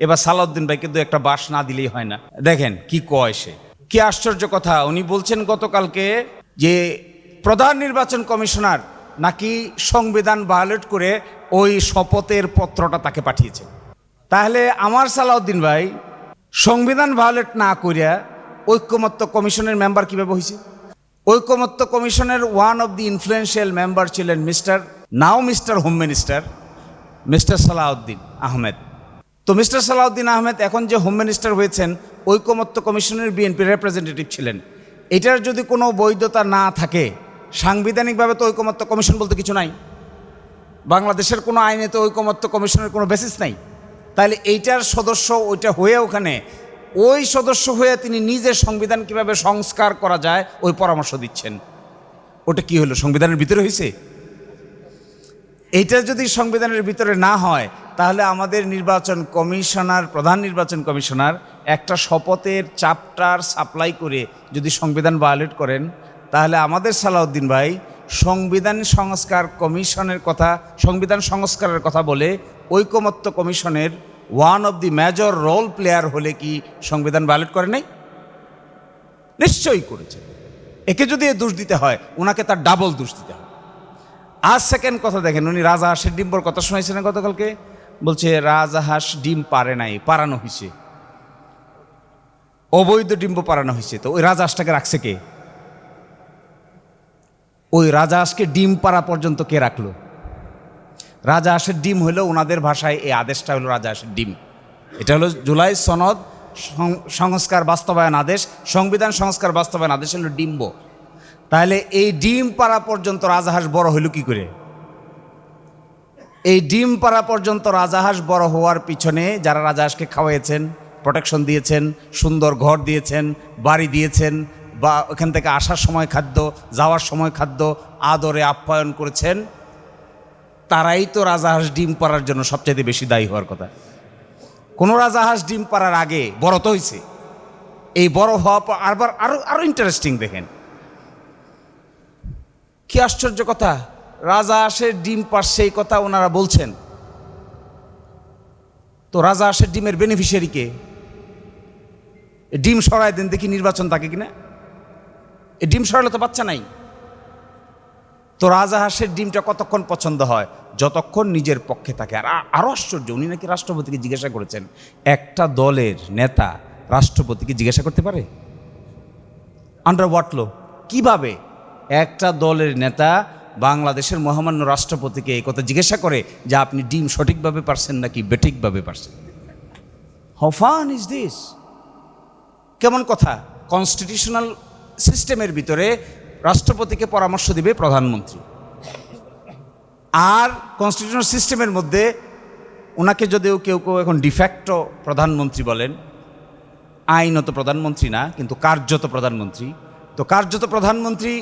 এবার সালাউদ্দিন ভাইকে দু একটা বাস না দিলেই হয় না। দেখেন কি কয় সে, কি আশ্চর্য কথা। উনি বলছেন গতকালকে যে প্রধান নির্বাচন কমিশনার নাকি সংবিধান ভায়োলেট করে ওই শপথের পত্রটা তাকে পাঠিয়েছে। তাহলে আমার সালাউদ্দিন ভাই সংবিধান ভায়োলেট না করিয়া ঐক্যমত্য কমিশনের মেম্বার কিভাবে হয়েছে? ঐক্যমত্য কমিশনের one of the influential member ছিলেন mister home minister mister Salahuddin Ahmed. তো মিস্টার সালাউদ্দিন আহমেদ এখন যে হোম মিনিস্টার হয়েছেন, ঐক্যমত্য কমিশনের বিএনপি রিপ্রেজেন্টেটিভ ছিলেন। এটার যদি কোনো বৈধতা না থাকে, সাংবিধানিকভাবে তো ঐক্যমত্য কমিশন বলতে কিছু নাই, বাংলাদেশের কোনো আইনে তো ঐক্যমত্য কমিশনের কোনো বেসিস নাই। তাহলে এইটার সদস্য ওইটা হয়ে ওখানে ওই সদস্য হয়ে তিনি নিজের সংবিধান কিভাবে সংস্কার করা যায় ওই পরামর্শ দিচ্ছেন। ওটা কি হলো, সংবিধানের ভিতরে হয়েছে? এইটা যদি সংবিধানের ভিতরে না হয়, তাহলে আমাদের প্রধান নির্বাচন কমিশনার একটা শপথের চ্যাপ্টার সাপ্লাই করে যদি সংবিধান ভায়োলেট করেন, তাহলে আমাদের সালাউদ্দিন ভাই সংবিধান সংস্কারের কথা বলে ঐকমত্য কমিশনের one of the major role player হলে কি সংবিধান ভায়োলেট করে নাই? নিশ্চয়ই করেছে। একে যদি দোষ দিতে হয়, ওনাকে তার ডাবল দোষ দিতে হয়। আর সেকেন্ড কথা দেখেন, উনি রাজাহাঁসের ডিম্বর কথা শোনাইছেন গতকালকে, বলছে রাজাহাঁস ডিম পারে নাই, পারানো হয়েছে, অবৈধ ডিম্ব পারানো হয়েছে। তো ওই রাজাহাঁসটাকে রাখছে কে? ওই রাজাহাঁসকে ডিম পাড়া পর্যন্ত কে রাখলো? রাজাহাঁসের ডিম হলো, ওনাদের ভাষায় এই আদেশটা হলো রাজাহাঁসের ডিম। এটা হলো জুলাই সনদ সংস্কার বাস্তবায়ন আদেশ, সংবিধান সংস্কার বাস্তবায়ন আদেশ হলো ডিম্ব। তাহলে এই ডিম পাড়া পর্যন্ত রাজাহাঁস বড় হইল কি করে? এই ডিম পাড়া পর্যন্ত রাজাহাঁস বড় হওয়ার পিছনে যারা রাজাহাঁসকে খাওয়াইছেন, প্রোটেকশন দিয়েছেন, সুন্দর ঘর দিয়েছেন, বাড়ি দিয়েছেন, বা ওখান থেকে আসার সময় খাদ্য, যাওয়ার সময় খাদ্য, আদরে আপ্যায়ন করেছেন, তারাই তো রাজাহাঁস ডিম পাড়ার জন্য সবচেয়ে বেশি দায়ী হওয়ার কথা। কোনো রাজাহাঁস ডিম পাড়ার আগে বড় তো হয়েছে। এই বড় হওয়া আবার আরো ইন্টারেস্টিং দেখেন, কি আশ্চর্য কথা। রাজাহাঁসের ডিম পারছে এই কথা ওনারা বলছেন, তো রাজাহাঁসের ডিমের বেনিফিশিয়ারি কে? ডিম সরাই দেন দেখি নির্বাচন থাকে কিনা। এই ডিম সরালে তো বাচ্চা নাই। তো রাজাহাঁসের ডিমটা কতক্ষণ পছন্দ হয়? যতক্ষণ নিজের পক্ষে থাকে। আর আরো আশ্চর্য, উনি নাকি রাষ্ট্রপতিকে জিজ্ঞাসা করেছেন, একটা দলের নেতা রাষ্ট্রপতিকে জিজ্ঞাসা করতে পারে? আন্ডার হোয়াট ল? কিভাবে একটা দলের নেতা বাংলাদেশের মহামান্য রাষ্ট্রপতিকে এই কথা জিজ্ঞাসা করে যে আপনি ডিম সঠিকভাবে পারছেন নাকি বেঠিকভাবে পারছেন? How fun is this? কেমন কথা? কনস্টিটিউশনাল সিস্টেমের ভিতরে রাষ্ট্রপতিকে পরামর্শ দিবে প্রধানমন্ত্রী, আর কনস্টিটিউশনাল সিস্টেমের মধ্যে ওনাকে যদিও কেউ এখন ডিফ্যাক্টো প্রধানমন্ত্রী বলেন, আইনত প্রধানমন্ত্রী না কিন্তু কার্যত প্রধানমন্ত্রী। তো কার্যত প্রধানমন্ত্রী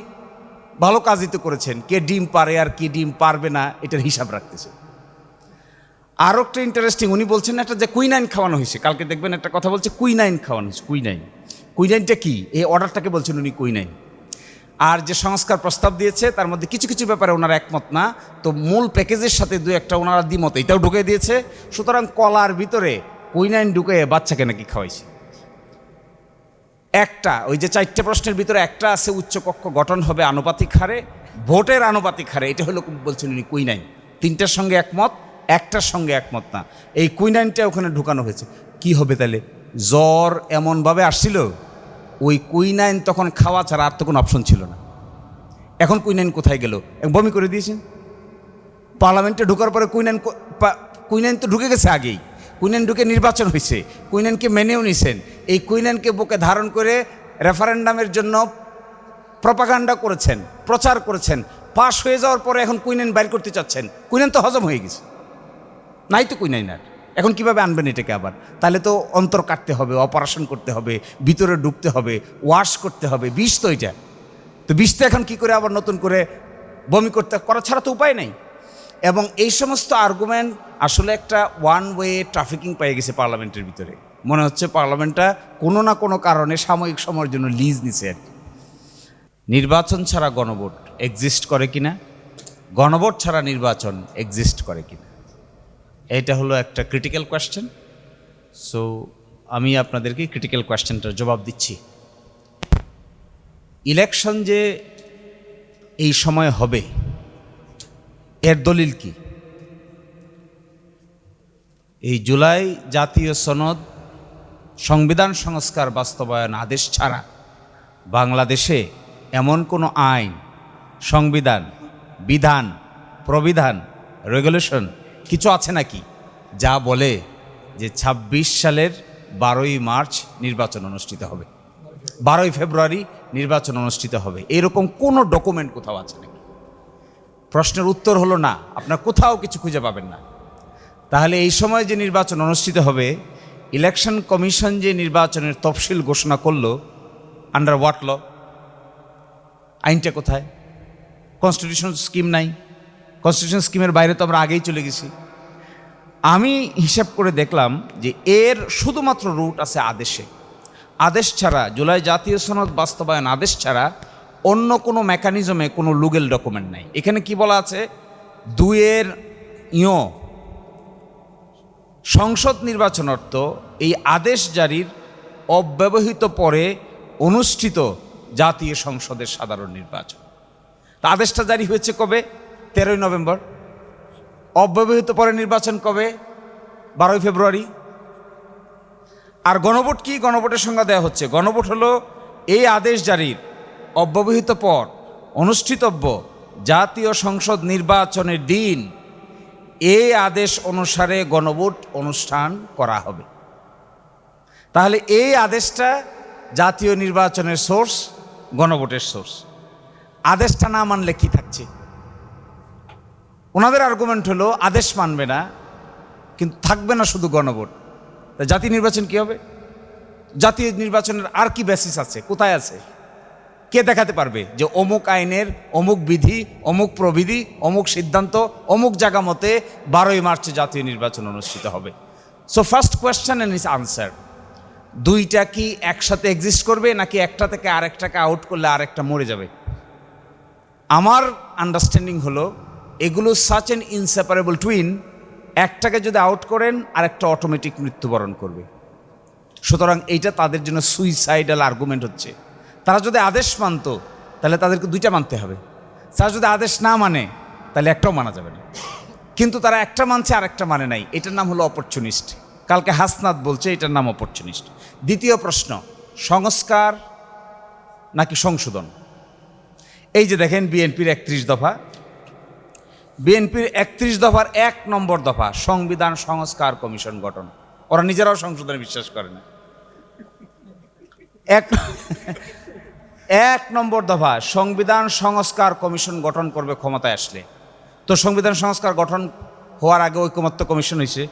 ভালো কাজই তো করেছেন, কে ডিম পারে আর কে ডিম পারবে না এটার হিসাব রাখতেছে। আরও একটা ইন্টারেস্টিং, উনি বলছেন একটা যে কুইনাইন খাওয়ানো হয়েছে, কালকে দেখবেন একটা কথা বলছে কুইনাইন খাওয়ানো হয়েছে। কুইনাইনটা কি? এই অর্ডারটাকে বলছেন উনি কুইনাইন। আর যে সংস্কার প্রস্তাব দিয়েছে তার মধ্যে কিছু কিছু ব্যাপারে ওনারা একমত না, তো মূল প্যাকেজের সাথে দু একটা ওনারা দ্বিমত, এটাও ঢুকে দিয়েছে। সুতরাং কলার ভিতরে কুইনাইন ঢুকে বাচ্চাকে নাকি খাওয়াইছে। একটা ওই যে 4টে প্রশ্নের ভিতরে একটা আছে উচ্চকক্ষ গঠন হবে আনুপাতিক হারে, ভোটের আনুপাতিক হারে, এটা হলো বলছেন উনি কুইনাইন। 3টার সঙ্গে একমত, একটার সঙ্গে একমত না, এই কুইনাইনটা ওখানে ঢুকানো হয়েছে। কি হবে তাহলে? জ্বর এমনভাবে আসছিল, ওই কুইনাইন তখন খাওয়া ছাড়া আর তো কোনো অপশন ছিল না। এখন কুইনাইন কোথায় গেল? বমি করে দিয়েছেন। পার্লামেন্টে ঢোকার পরে কুইনাইন তো ঢুকে গেছে আগেই, কুইনাইন ঢুকে নির্বাচন হয়েছে, কুইনাইনকে মেনেও নিছেন। এই কুইনাইনকে বুকে ধারণ করে রেফারেন্ডামের জন্য প্রপাগান্ডা করেছেন, প্রচার করেছেন, পাশ হয়ে যাওয়ার পরে এখন কুইনাইন বাইর করতে চাচ্ছেন। কুইনাইন তো হজম হয়ে গেছে, নাই তো কুইনাইন আর। এখন কিভাবে আনবেন এটাকে আবার? তাহলে তো অন্তর কাটতে হবে, অপারেশন করতে হবে, ভিতরে ঢুকতে হবে, ওয়াশ করতে হবে। বিষ তো এটা, তো বিষ তো এখন কি করে আবার নতুন করে বমি করা ছাড়া তো উপায় নেই। এবং এই সমস্ত আর্গুমেন্ট আসলে একটা ওয়ান ওয়ে ট্রাফিকিং পেয়ে গেছে পার্লামেন্টের ভিতরে। মনে হচ্ছে পার্লামেন্টটা কোনো না কোনো কারণে সাময়িক সময়ের জন্য লিজ নিছে আর কি। নির্বাচন ছাড়া গণভোট এক্সিস্ট করে কিনা, গণভোট ছাড়া নির্বাচন এক্সিস্ট করে কিনা, এটা হলো একটা ক্রিটিক্যাল কোয়েশ্চেন। সো আমি আপনাদেরকে ক্রিটিক্যাল কোয়েশ্চেনটার জবাব দিচ্ছি। ইলেকশন যে এই সময় হবে এর দলিল কি? এই জুলাই জাতীয় সনদ সংবিধান সংস্কার বাস্তবায়ন আদেশ ছাড়া বাংলাদেশে এমন কোনো আইন, সংবিধান, বিধান, প্রবিধান, রেগুলেশন কিছু আছে নাকি যা বলে যে ২৬ সালের ১২ই মার্চ নির্বাচন অনুষ্ঠিত হবে, ১২ই ফেব্রুয়ারি নির্বাচন অনুষ্ঠিত হবে? এরকম কোনো ডকুমেন্ট কোথাও আছে নাকি? প্রশ্নের উত্তর হলো না, আপনার কোথাও কিছু খুঁজে পাবেন না। তাহলে এই সময় যে নির্বাচন অনুষ্ঠিত হবে, ইলেকশন কমিশন যে নির্বাচনের তফসিল ঘোষণা করলো, আন্ডার হোয়াট ল? আইনটা কোথায়? কনস্টিটিউশন স্কিম নাই। কনস্টিটিউশন স্কিমের বাইরে তো আমরা আগেই চলে গেছি। আমি হিসাব করে দেখলাম যে এর শুধুমাত্র রুট আছে আদেশে। আদেশ ছাড়া, জুলাই জাতীয় সনদ বাস্তবায়ন আদেশ ছাড়া অন্য কোনো মেকানিজমে কোনো লিগ্যাল ডকুমেন্ট নাই। এখানে কি বলা আছে? ২-এর সংসদ নির্বাচন অর্থ এই আদেশ জারির অব্যবহিত পরে অনুষ্ঠিত জাতীয় সংসদের সাধারণ নির্বাচন। তা আদেশটা জারি হয়েছে কবে? 13ই নভেম্বর। অব্যবহিত পরে নির্বাচন কবে? 12ই ফেব্রুয়ারি। আর গণভোট কি? গণভোটের সংজ্ঞা দেওয়া হচ্ছে। গণভোট হলো এই আদেশ জারির অব্যবহিত পর অনুষ্ঠিতব্য জাতীয় সংসদ নির্বাচনের দিন এই আদেশ অনুসারে গণভোট অনুষ্ঠান করা হবে। তাহলে এই আদেশটা জাতীয় নির্বাচনের সোর্স, গণভোটের সোর্স। আদেশটা না মানলে কি থাকছে? ওনাদের আর্গুমেন্ট হলো আদেশ মানবে না, কিন্তু থাকবে না শুধু গণভোট। জাতীয় নির্বাচন কি হবে? জাতীয় নির্বাচনের আর কি বেসিস আছে? কোথায় আছে? কে দেখাতে পারবে যে অমুক আইনের অমুক বিধি, অমুক প্রবিধি, অমুক সিদ্ধান্ত, অমুক জায়গা মতে 12ই মার্চে জাতীয় নির্বাচন অনুষ্ঠিত হবে? So first question and is answer. দুইটা কি একসাথে এক্সিস্ট করবে, নাকি একটা থেকে আরেকটাকে আউট করলে আরেকটা মরে যাবে? আমার আন্ডারস্ট্যান্ডিং হলো এগুলো সাচ অ্যান ইনসেপারেবল টুইন। একটাকে যদি আউট করেন আরেকটা অটোমেটিক মৃত্যুবরণ করবে। সুতরাং এইটা তাদের জন্য সুইসাইডাল আর্গুমেন্ট হচ্ছে। তারা যদি আদেশ মানত তাহলে তাদেরকে দুইটা মানতে হবে। তারা যদি আদেশ না মানে তাহলে একটাও মানা যাবে না। কিন্তু তারা একটা মানছে আর একটা মানে নাই। এটার নাম হলো অপরচুনিস্ট। কালকে হাসনাত বলছে এটার নাম অপরচুনিস্ট। দ্বিতীয় প্রশ্ন, সংস্কার নাকি সংশোধন? এই যে দেখেন বিএনপির 31 দফা, বিএনপির 31 দফার 1 নম্বর দফা সংবিধান সংস্কার কমিশন গঠন। ওরা নিজেরাও সংশোধনে বিশ্বাস করে না। 1 নম্বর দফা সংবিধান সংস্কার কমিশন গঠন করবে ক্ষমতায় আসলে। তো সংবিধান সংস্কার গঠন হওয়ার আগে ঐকমত্য কমিশন হয়েছে।